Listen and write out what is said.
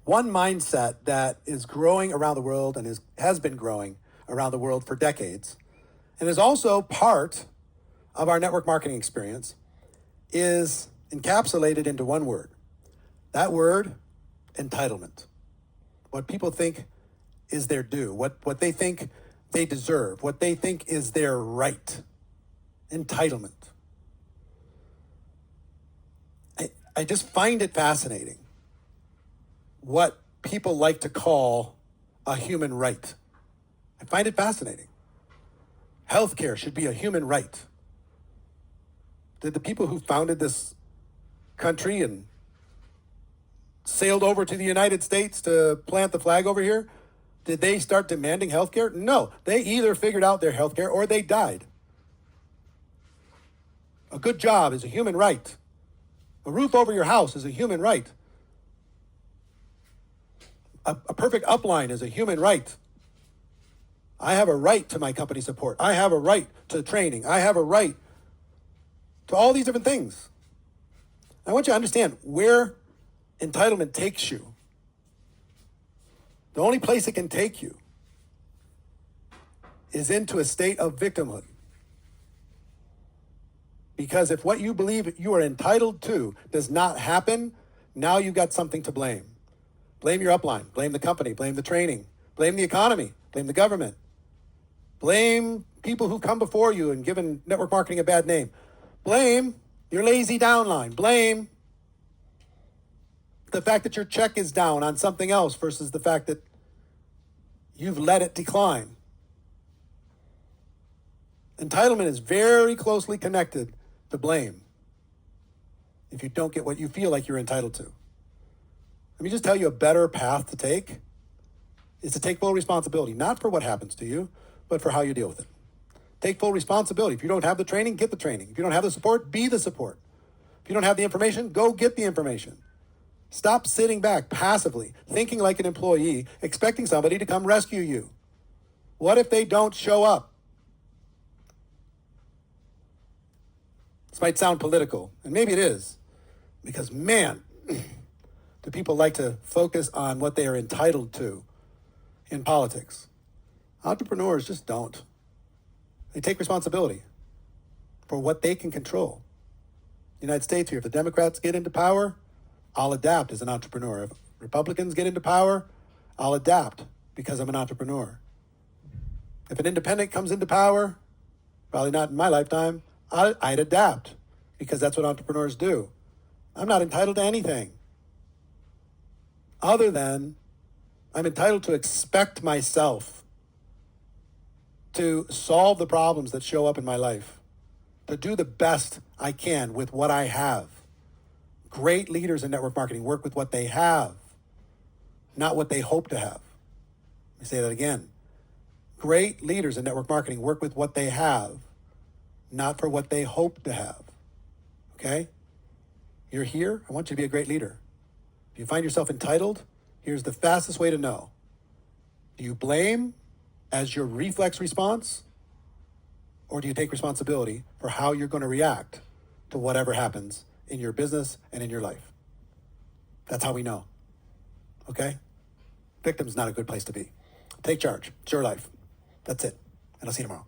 one mindset that is growing around the world and has been growing around the world for decades, and is also part of our network marketing experience, is encapsulated into one word. That word, entitlement. What people think is their due, what they think they deserve, what they think is their right. Entitlement. I just find it fascinating what people like to call a human right. I find it fascinating. Healthcare should be a human right. Did the people who founded this country and sailed over to the United States to plant the flag over here, did they start demanding healthcare? No, they either figured out their healthcare or they died. A good job is a human right. A roof over your house is a human right. A perfect upline is a human right. I have a right to my company support. I have a right to training. I have a right to all these different things. I want you to understand where entitlement takes you. The only place it can take you is into a state of victimhood. Because if what you believe you are entitled to does not happen, now you've got something to blame. Blame your upline, blame the company, blame the training, blame the economy, blame the government. Blame people who've come before you and given network marketing a bad name. Blame your lazy downline. Blame the fact that your check is down on something else versus the fact that you've let it decline. Entitlement is very closely connected to blame if you don't get what you feel like you're entitled to. Let me just tell you a better path to take is to take full responsibility, not for what happens to you, but for how you deal with it. Take full responsibility. If you don't have the training, get the training. If you don't have the support, be the support. If you don't have the information, go get the information. Stop sitting back passively, thinking like an employee, expecting somebody to come rescue you. What if they don't show up? This might sound political, and maybe it is, because man, do people like to focus on what they are entitled to in politics. Entrepreneurs just don't. They take responsibility for what they can control. The United States here, if the Democrats get into power, I'll adapt as an entrepreneur. If Republicans get into power, I'll adapt because I'm an entrepreneur. If an independent comes into power, probably not in my lifetime, I'd adapt because that's what entrepreneurs do. I'm not entitled to anything other than I'm entitled to expect myself to solve the problems that show up in my life, to do the best I can with what I have. Great leaders in network marketing work with what they have, not what they hope to have. Let me say that again. Great leaders in network marketing work with what they have, not for what they hope to have. Okay? You're here. I want you to be a great leader. If you find yourself entitled, here's the fastest way to know. Do you blame as your reflex response, or do you take responsibility for how you're going to react to whatever happens in your business and in your life? That's how we know. Okay? Victim's not a good place to be. Take charge. It's your life. That's it. And I'll see you tomorrow.